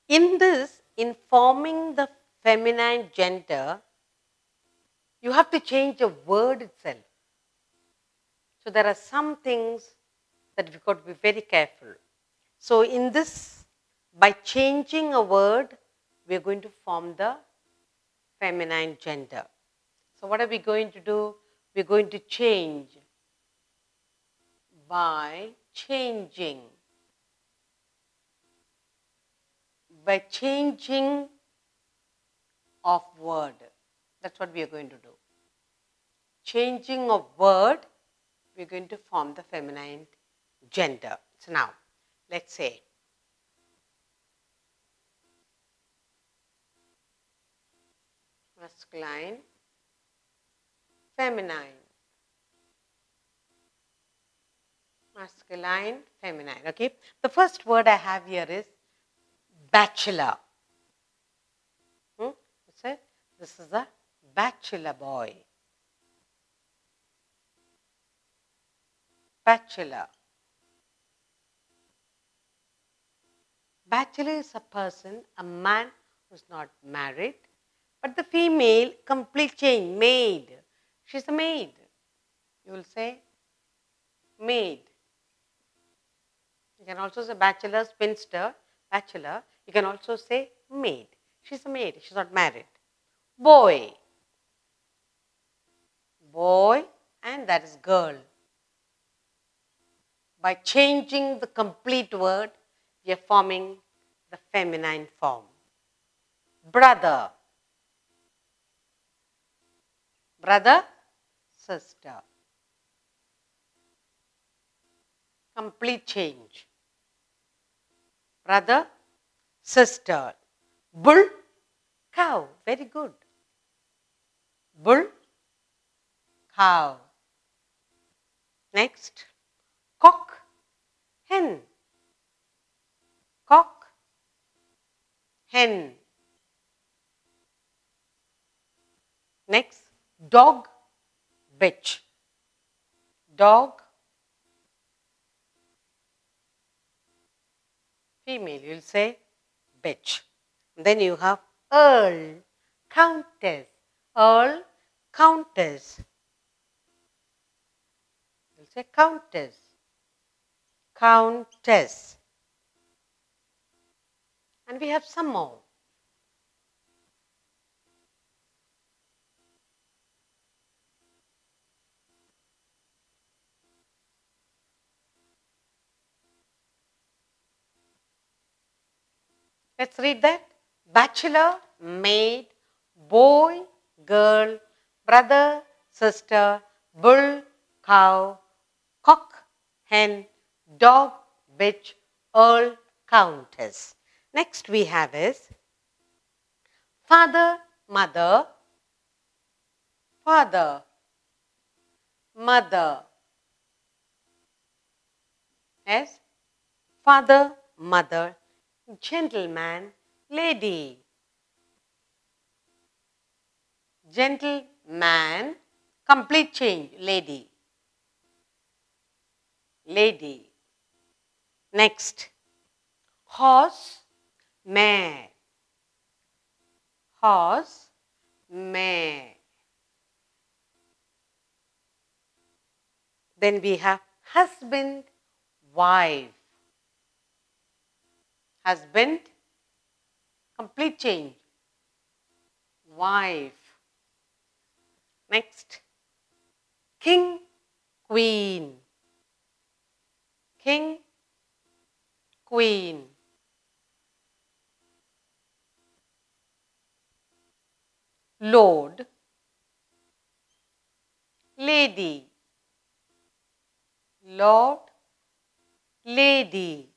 In this, in forming the feminine gender, you have to change the word itself. So there are some things that we've got to be very careful. So in this, by changing a word, we're going to form the feminine gender. So what are we going to do? We're going to change by changing of word. That's what we are going to do. Changing of word, we're going to form the feminine gender. So now, let's say, masculine, feminine. Masculine, feminine. Okay. The first word I have here is bachelor. What's it? This is a bachelor boy. Bachelor. Bachelor is a person, a man who's not married. But the female, complete change, maid. She's a maid. You will say maid. You can also say bachelor, spinster, bachelor. You can also say maid. She's a maid. She's not married. Boy. Boy, and that is girl. By changing the complete word, we are forming the feminine form. Brother. Brother, sister. Complete change. Brother, sister. Bull, cow. Very good. Bull, cow. Next, cock, hen. Cock, hen. Next, dog, bitch. Dog, female, you will say bitch. Then you have earl, countess. Earl, countess. You will say countess. Countess. And we have some more. Let's read that. Bachelor, maid, boy, girl, brother, sister, bull, cow, cock, hen, dog, bitch, earl, countess. Next we have is father, mother, father, mother. Yes, father, mother, gentleman, lady. Gentleman, complete change, lady. Lady. Next, horse, mare. Horse, mare. Then we have husband, wife. Husband, complete change, wife. Next, king, queen. King, queen. Lord, lady. Lord, lady.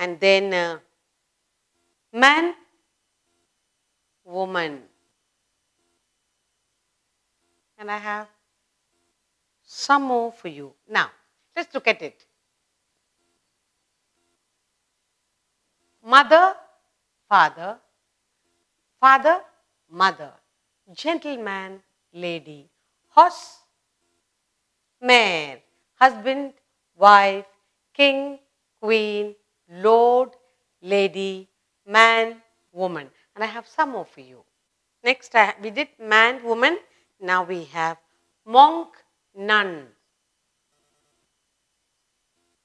And then man, woman. And I have some more for you. Now, let's look at it. Mother, father, father, mother, gentleman, lady, horse, mare, husband, wife, king, queen, lord, lady, man, woman. And I have some more for you. Next, we did man, woman. Now we have monk, nun.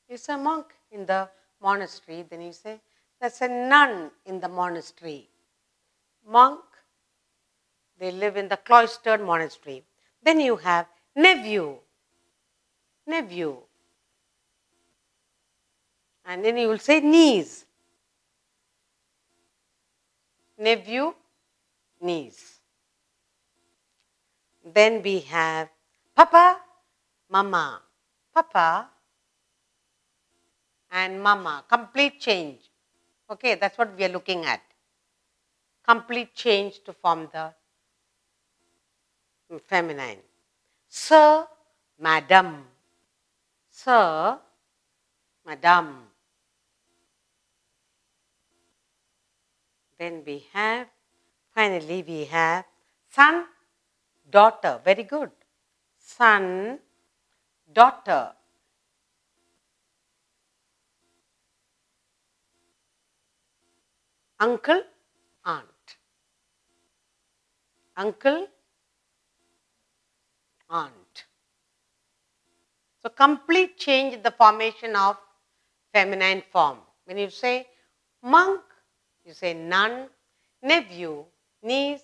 It's a monk in the monastery. Then you say, that's a nun in the monastery. Monk, they live in the cloistered monastery. Then you have nephew. Nephew. And then you will say niece. Nephew, niece. Then we have papa, mama. Papa and mama. Complete change. Okay, that's what we are looking at. Complete change to form the feminine. Sir, madam. Sir, madam. Then we have, finally we have son, daughter. Very good. Son, daughter. Uncle, aunt. Uncle, aunt. So, complete change in the formation of feminine form. When you say monk, you say nun, nephew, niece,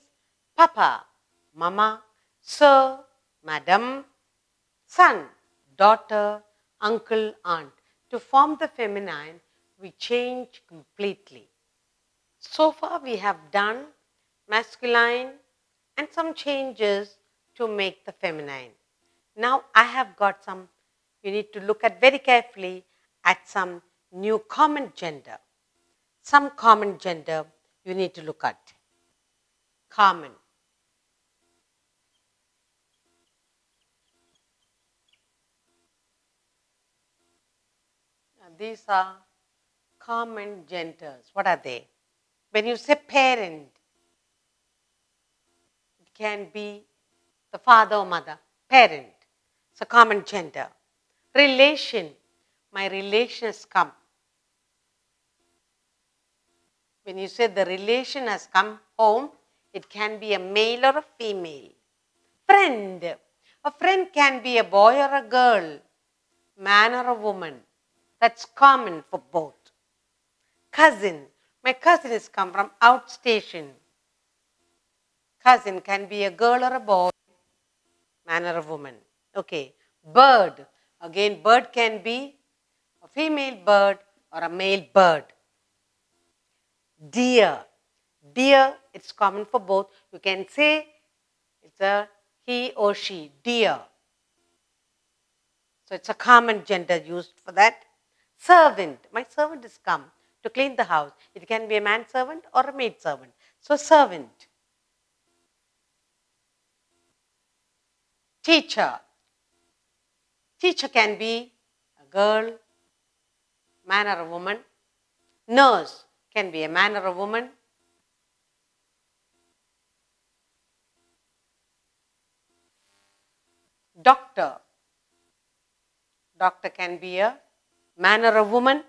papa, mama, sir, madam, son, daughter, uncle, aunt. To form the feminine, we change completely. So far we have done masculine and some changes to make the feminine. Now I have got some, you need to look at very carefully at some new common gender. Some common gender you need to look at. Common. These are common genders. What are they? When you say parent, it can be the father or mother. Parent. It's a common gender. Relation. My relation has come. When you say the relation has come home, it can be a male or a female. Friend. A friend can be a boy or a girl, man or a woman. That's common for both. Cousin. My cousin has come from outstation. Cousin can be a girl or a boy, man or a woman. Okay. Bird. Again, bird can be a female bird or a male bird. Deer. Deer, it's common for both. You can say it's a he or she. Deer. So it's a common gender used for that. Servant. My servant has come to clean the house. It can be a manservant or a maidservant. So servant. Teacher. Teacher can be a girl, man or a woman. Nurse can be a man or a woman. Doctor. Doctor can be a man or a woman.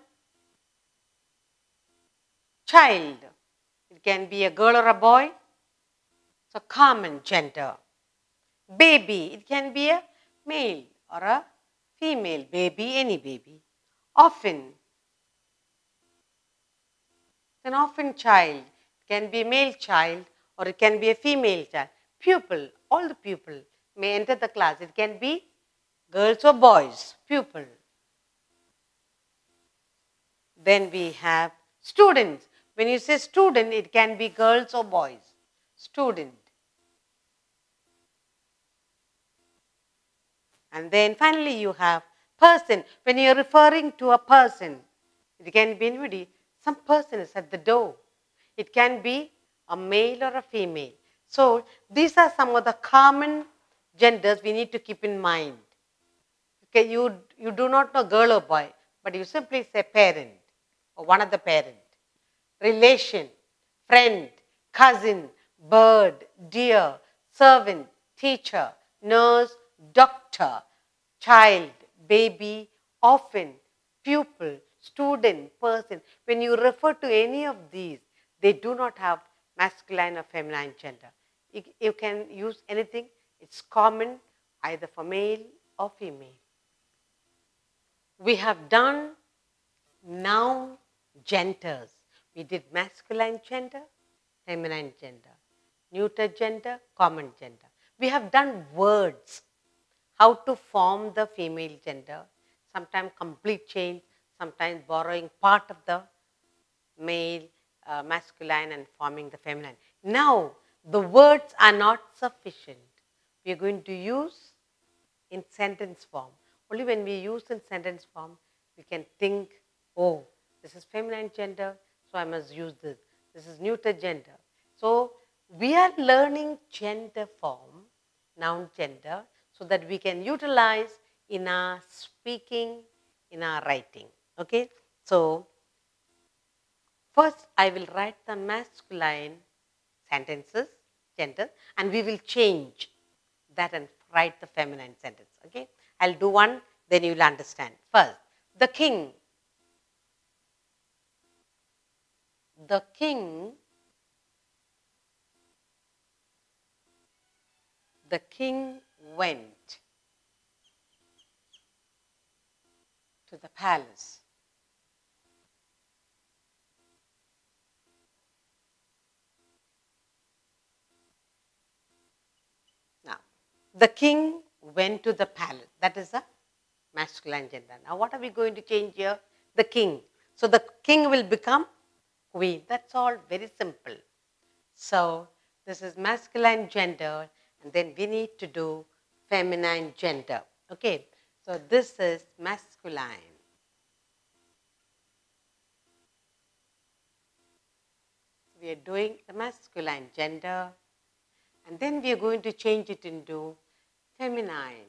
Child. It can be a girl or a boy. It's a common gender. Baby. It can be a male or a female baby, any baby. Orphan. An orphan child. It can be a male child or it can be a female child. Pupil. All the pupil may enter the class. It can be girls or boys. Pupil. Then we have students. When you say student, it can be girls or boys. Student. And then finally you have person. When you are referring to a person, it can be anybody. Some person is at the door. It can be a male or a female. So these are some of the common genders we need to keep in mind. Okay, you do not know girl or boy, but you simply say parent or one of the parent. Relation, friend, cousin, bird, deer, servant, teacher, nurse, doctor, child, baby, orphan, pupil, student, person. When you refer to any of these, They do not have masculine or feminine gender. You can use anything. It's common either for male or female. We have done noun genders. We did masculine gender, feminine gender, neuter gender, common gender. We have done words, how to form the female gender, sometimes complete change, sometimes borrowing part of the male, masculine and forming the feminine. Now, the words are not sufficient. We are going to use in sentence form. Only when we use in sentence form, we can think, oh, this is feminine gender, so I must use this. This is neuter gender. So, we are learning gender form, noun gender, so that we can utilize in our speaking, in our writing. Okay? So, first I will write the masculine sentences, gender, and we will change that and write the feminine sentence. Okay? I'll do one, then you will understand. First, the king. The king went to the palace. Now, the king went to the palace. That is a masculine gender. Now, what are we going to change here? The king. So, the king will become queen. That's all, very simple. So, this is masculine gender, and then we need to do feminine gender. Okay, so this is masculine. We are doing the masculine gender, and then we are going to change it into feminine.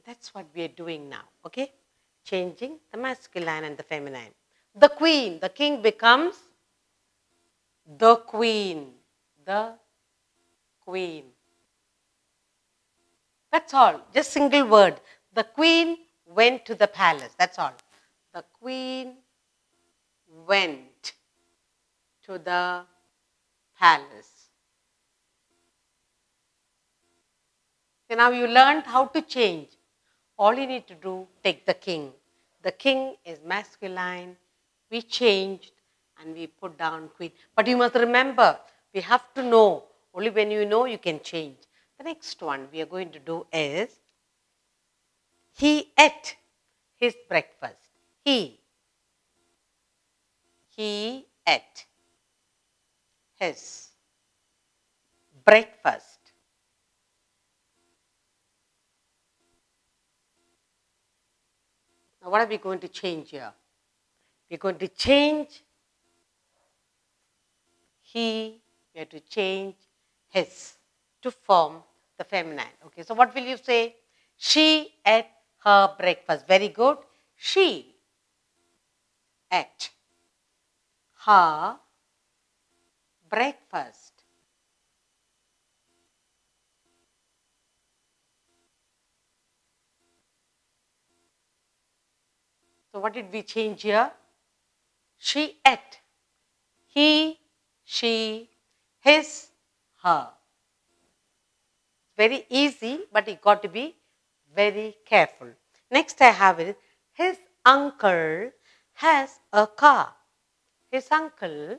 That's what we are doing now. Okay, changing the masculine and the feminine. The queen, the king becomes the queen. The queen. That's all. Just single word. The queen went to the palace. That's all. The queen went to the palace. So now you learned how to change. All you need to do, take the king. The king is masculine. We changed and we put down queen. But you must remember, we have to know. Only when you know, you can change. The next one we are going to do is, he ate his breakfast. He ate his breakfast. Now, what are we going to change here? We're going to change he, we have to change his to form the feminine. Okay, so what will you say? She ate her breakfast. Very good. She ate her breakfast. So what did we change here? She ate. He, she, his, her. Very easy, but you got to be very careful. Next I have it, his uncle has a car. His uncle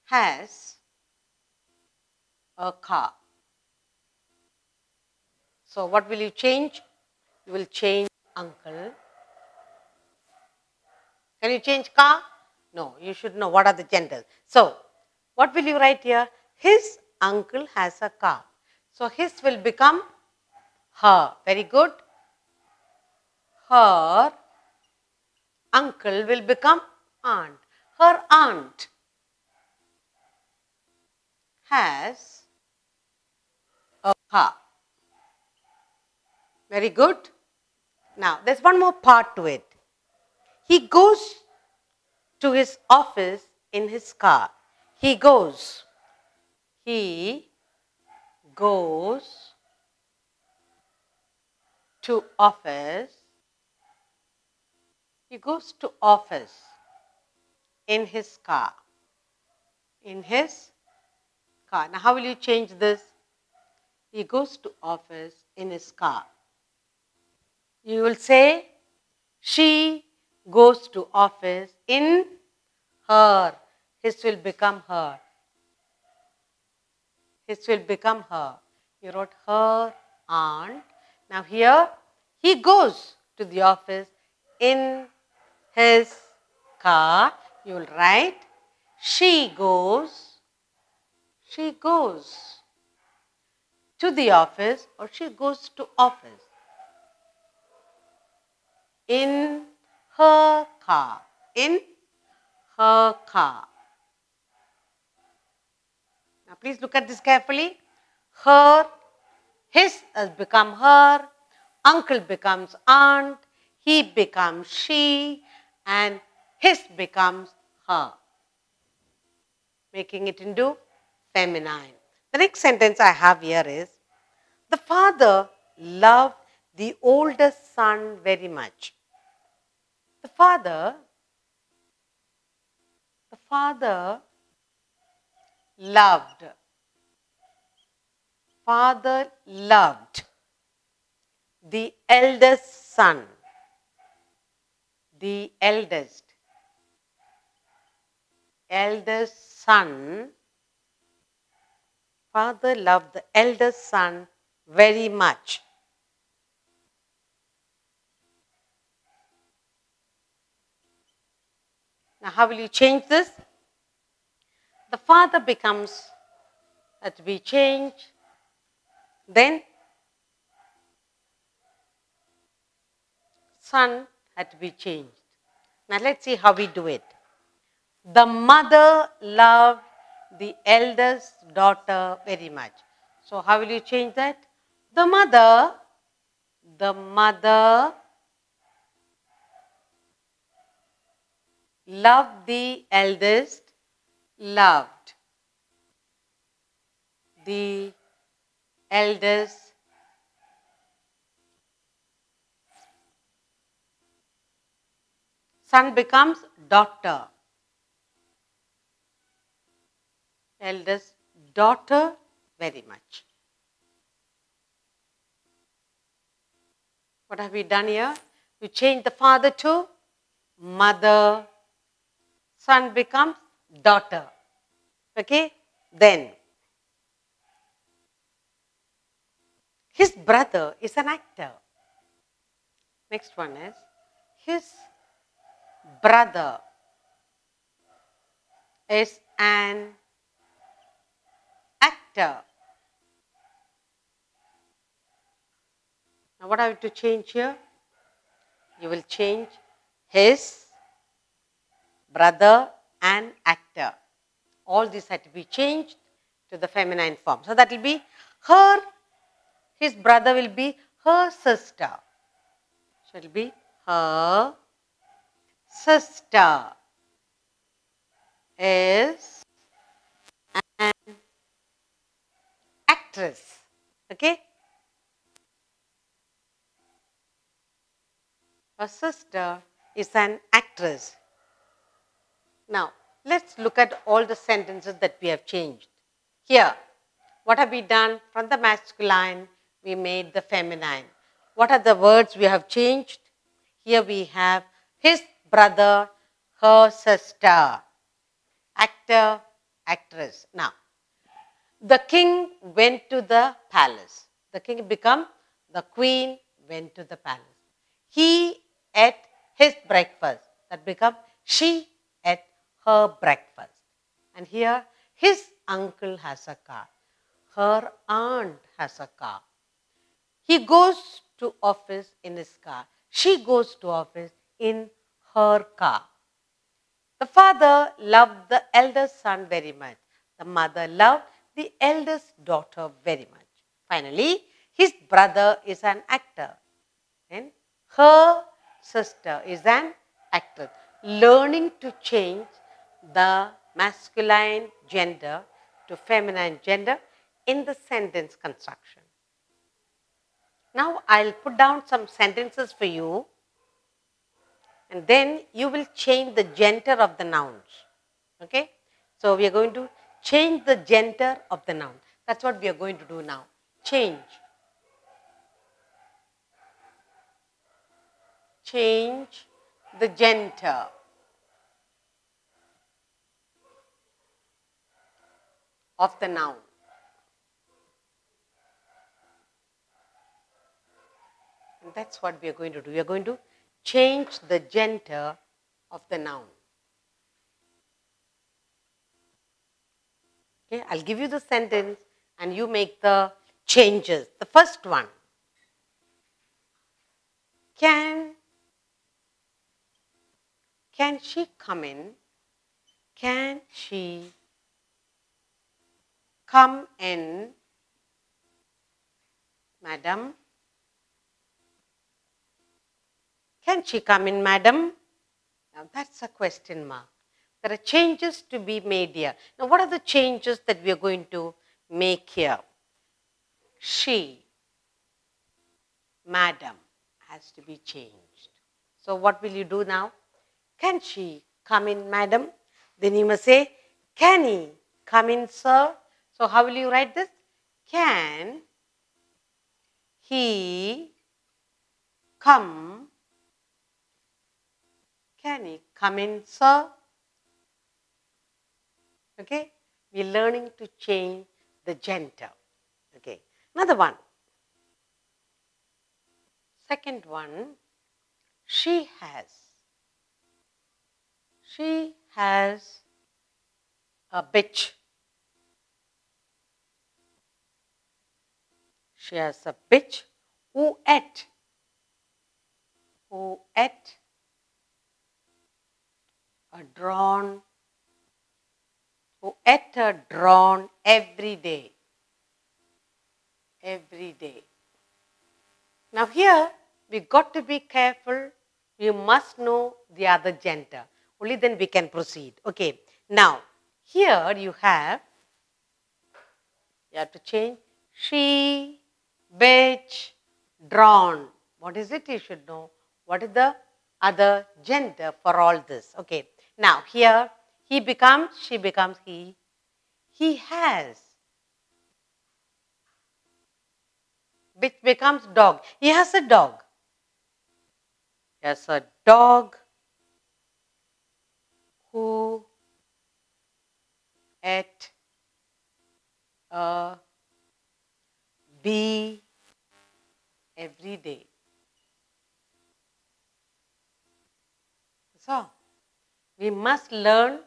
has a car. So what will you change? You will change uncle. Can you change car? No, you should know what are the genders. So what will you write here? His uncle has a car. So his will become her. Very good. Her uncle will become aunt. Her aunt has a car. Very good. Now, there's one more part to it. He goes to his office in his car. He goes to office. He goes to office in his car. In his car. Now, how will you change this? He goes to office in his car. You will say, she goes to office in her. His will become her. His will become her. You wrote her aunt. Now here, he goes to the office in his car. You will write, she goes to the office, or she goes to office in her car. In her car. Now please look at this carefully. Her, his has become her, uncle becomes aunt, he becomes she, and his becomes her, making it into feminine. The next sentence I have here is, the father loved the oldest son very much. The father loved the eldest son, the eldest son. Father loved the eldest son very much. Now, how will you change this? The father becomes, to be changed, then son had to be changed. Now, let's see how we do it. The mother loved the eldest daughter very much. So, how will you change that? The mother loved the eldest, son becomes daughter. Eldest daughter very much. What have we done here? We change the father to mother. Son becomes daughter. Okay? Then, his brother is an actor. Next one is, his brother is an actor. Now, what have to change here? You will change his brother and actor. All these had to be changed to the feminine form. So, that will be her, his brother will be her sister. So, it will be her sister is an actress. Okay? Her sister is an actress. Now, let's look at all the sentences that we have changed. Here, what have we done? From the masculine, we made the feminine. What are the words we have changed? Here we have his brother, her sister, actor, actress. Now, the king went to the palace. The king became the queen went to the palace. He ate his breakfast. That became she ate her breakfast. And here, his uncle has a car. Her aunt has a car. He goes to office in his car. She goes to office in her car. The father loved the eldest son very much. The mother loved the eldest daughter very much. Finally, his brother is an actor. And her sister is an actress. Learning to change the masculine gender to feminine gender in the sentence construction. Now I'll put down some sentences for you, and then you will change the gender of the nouns. Okay? So we are going to change the gender of the noun. That's what we are going to do now. Change. Change the gender of the noun. And that's what we are going to do. We are going to change the gender of the noun. Okay, I'll give you the sentence and you make the changes. The first one. Can she come in? Can she come in, madam? Can she come in, madam? Now that's a question mark. There are changes to be made here. Now what are the changes that we are going to make here? She, madam, has to be changed. So what will you do now? Can she come in, madam? Then you must say, can he come in, sir? So how will you write this? Can he come? Can he come in, sir? Okay, we are learning to change the gender. Okay, another one. Second one, she has. She has a bitch. She has a bitch who ate a drawn every day. Every day. Now here, we got to be careful. We must know the other gender. Only then we can proceed. Okay. Now, here you have to change she, bitch, drawn. What is it? You should know. What is the other gender for all this? Okay. Now, here, he becomes, she becomes he. He has. Bitch becomes dog. He has a dog. He has a dog who ate a bee every day. So, we must learn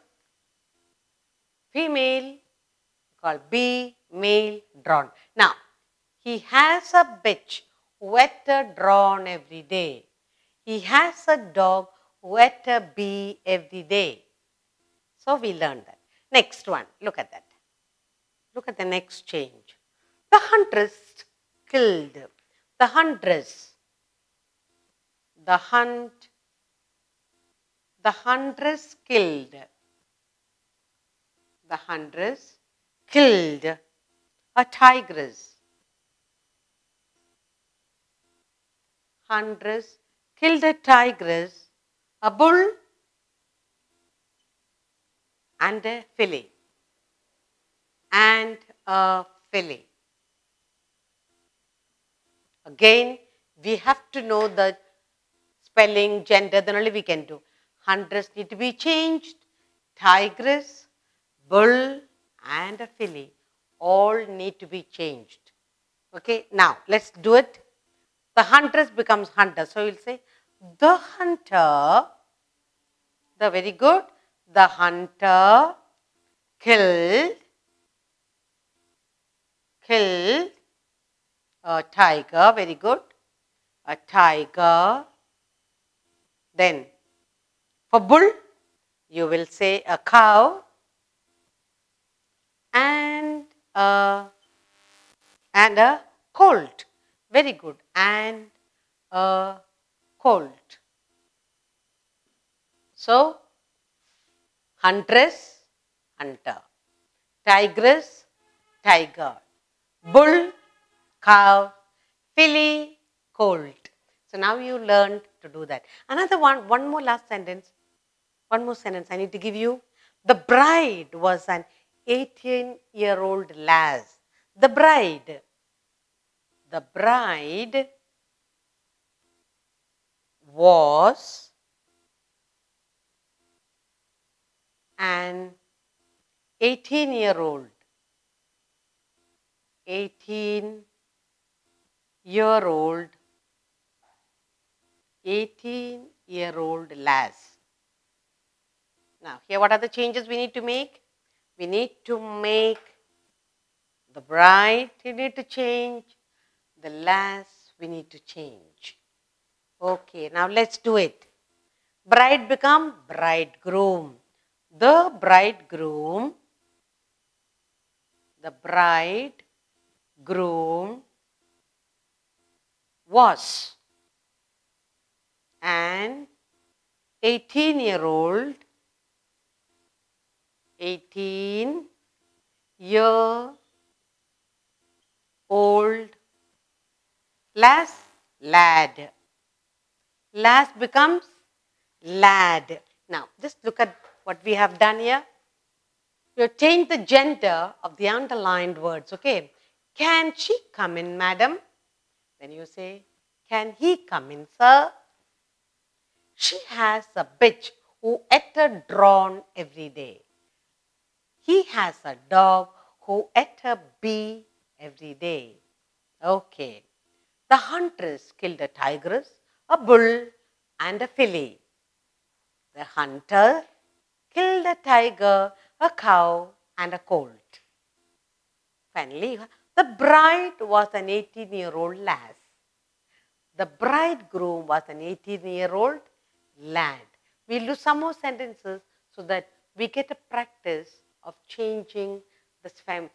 female called bee, male, drawn. Now, he has a bitch who ate a drawn every day. He has a dog who ate a bee every day. So, we learned that. Next one, look at that. Look at the next change. The huntress killed. The huntress. The huntress killed. The huntress killed a tigress. Huntress killed a tigress, a bull, and a filly. And a filly. Again, we have to know the spelling, gender, then only we can do. Huntress need to be changed. Tigress, bull, and a filly all need to be changed. Okay, now let's do it. The huntress becomes hunter. So we'll say the hunter, the very good, the hunter killed a tiger, very good, a tiger. Then for bull, you will say a cow and a colt, very good, and a colt. So, huntress, hunter, tigress, tiger, bull, cow, filly, cold. So now you learned to do that. Another one more last sentence. One more sentence I need to give you. The bride was an 18-year-old lass. The bride was an 18-year-old 18-year-old lass. Now, here what are the changes we need to make? We need to make the bride, we need to change. The lass, we need to change. Okay, now let's do it. Bride become bridegroom. The bridegroom was an 18-year-old lad. Lass becomes lad. Now, just look at what we have done here. We have changed the gender of the underlined words, okay? Can she come in, madam? Then you say, can he come in, sir? She has a bitch who ate a drawn every day. He has a dog who ate a bee every day. Okay. The huntress killed a tigress, a bull, and a filly. The hunter killed a tiger, a cow, and a colt. Finally, the bride was an 18-year-old lass. The bridegroom was an 18-year-old lad. We'll do some more sentences so that we get a practice of changing the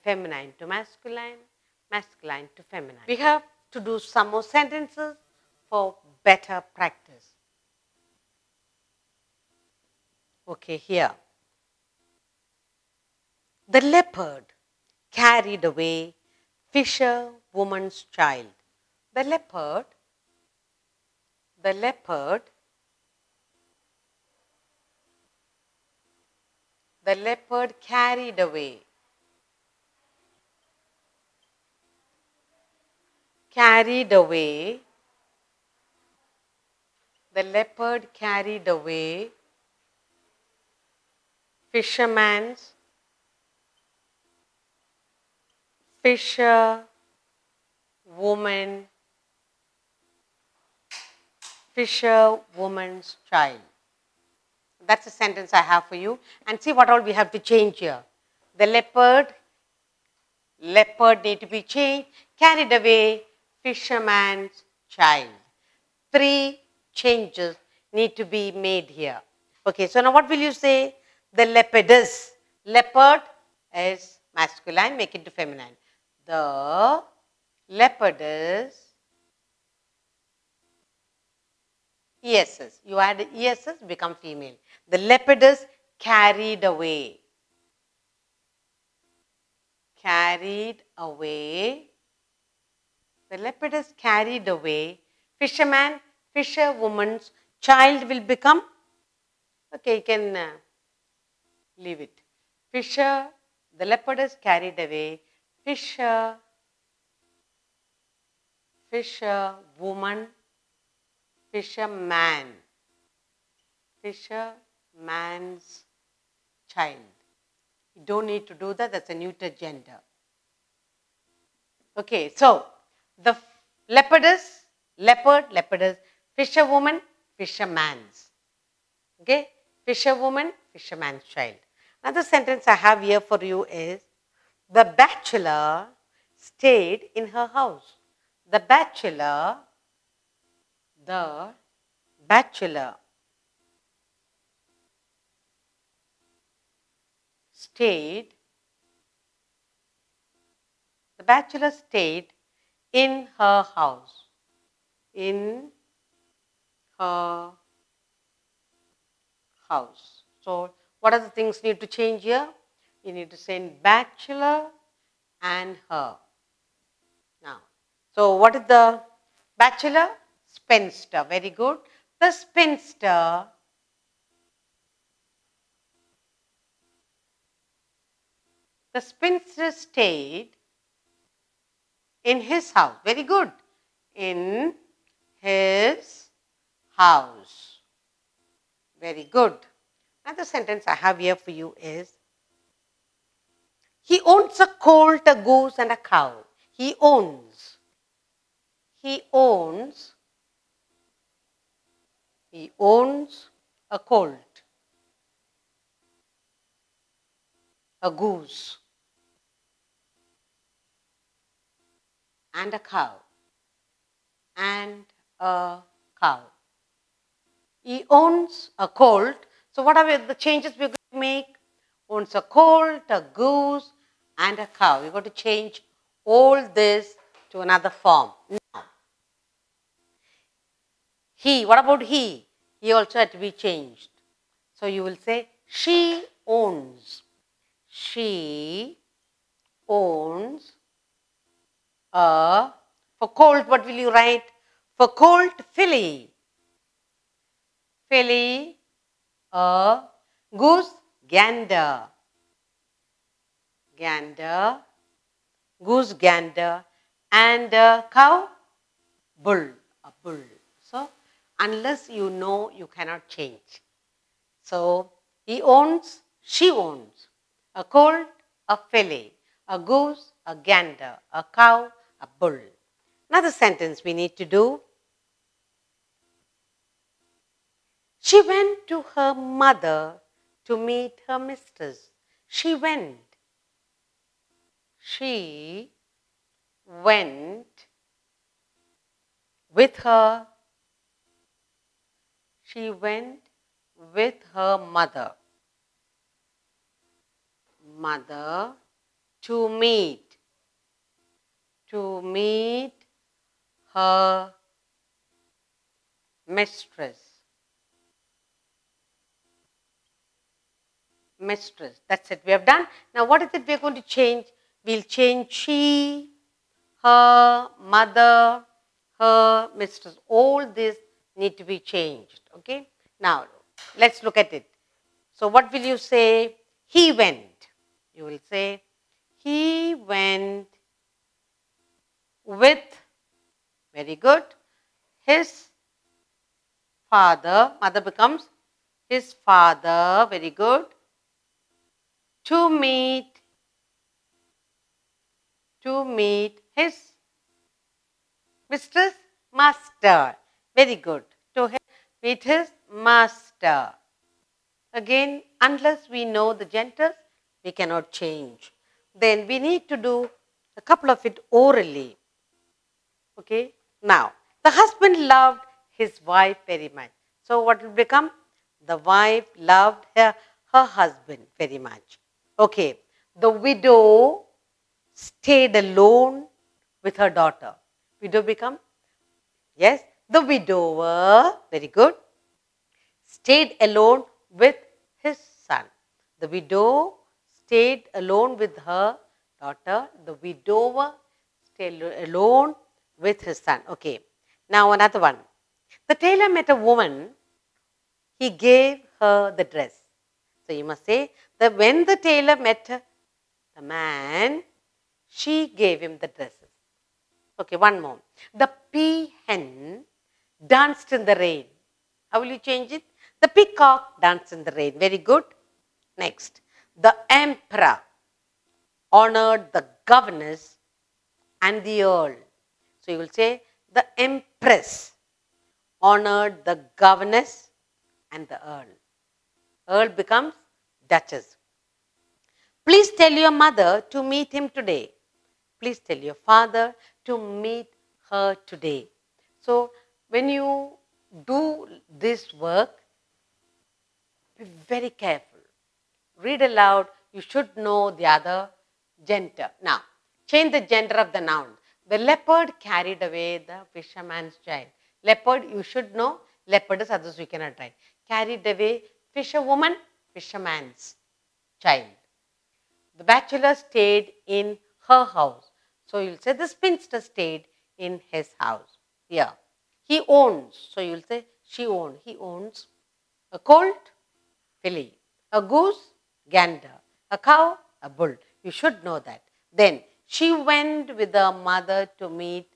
feminine to masculine, masculine to feminine. We have to do some more sentences for better practice. Okay, here. The leopard carried away fisherwoman's child. The leopard carried away fisherwoman's child. That's a sentence I have for you. And see what all we have to change here. The leopard need to be changed. Carried away fisherman's child. 3 changes need to be made here. Okay, so now what will you say? The leopardess. Leopard is masculine, make it to feminine. The leopardess, ESS. You add ESS, become female. The leopardess carried away. The leopardess carried away. Fisherman, fisherwoman's child will become, okay, you can leave it. The leopardess carried away. Fisherwoman, fisherman's child. You don't need to do that, that's a neuter gender. Okay, so the leopardess, leopardess, fisherwoman, fisherman's. Okay, fisherwoman, fisherman's child. Another sentence I have here for you is, the bachelor stayed in her house. The bachelor stayed in her house. So, what are the things need to change here? You need to say bachelor and her. Now, so what is the Bachelor, spinster. Very good. The spinster stayed in his house. Very good. In his house. Very good. Another sentence I have here for you is, he owns a colt, a goose and a cow. He owns a colt, a goose and a cow. He owns a colt. So what are the changes we're going to make? Owns a colt, a goose and a cow. We're going to change all this to another form. Now, he, what about he? He also had to be changed. So you will say, she owns. She owns a, for colt, what will you write? For colt, filly. Filly, a goose, gander. Gander, goose, gander, and a cow, bull, a bull. So, unless you know, you cannot change. So, he owns, she owns a colt, a filly, a goose, a gander, a cow, a bull. Another sentence we need to do. She went to her mother to meet her mistress. She went. She went with her. She went with her mother. Mother to meet her mistress. Mistress. That's it. We have done. Now, what is it we are going to change? We'll change she, her, mother, her, mistress. All this need to be changed. Okay. Now, let's look at it. So, what will you say? He went. You will say, he went with, very good, his father. Mother becomes his father. Very good. To meet his mistress, master. Very good. To meet his master. Again, unless we know the genders, we cannot change. Then we need to do a couple of it orally. Okay. Now, the husband loved his wife very much. So, what will become? The wife loved her husband very much. Okay. The widow stayed alone with her daughter. Widow become? Yes. The widower, very good, stayed alone with his son. The widow stayed alone with her daughter. The widower stayed alone with his son. Okay. Now another one. The tailor met a woman. He gave her the dress. So you must say that when the tailor met the man, she gave him the dresses. Okay, one more. The peahen danced in the rain. How will you change it? The peacock danced in the rain. Very good. Next. The emperor honored the governess and the earl. So you will say the empress honored the governess and the earl. Earl becomes duchess. Please tell your mother to meet him today. Please tell your father to meet her today. So, when you do this work, be very careful. Read aloud. You should know the other gender. Now, change the gender of the noun. The leopard carried away the fisherman's child. Leopard, you should know. Leopard is others we cannot write. Carried away fisherwoman, fisherman's child. The bachelor stayed in her house. So, you will say the spinster stayed in his house. Here. He owns. So you will say she owned. He owns a colt, filly, a goose, gander, a cow, a bull. You should know that. Then she went with her mother to meet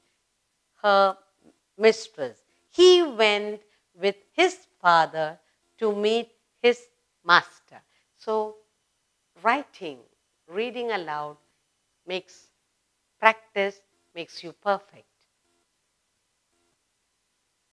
her mistress. He went with his father to meet his master. So writing, reading aloud makes practice, makes you perfect.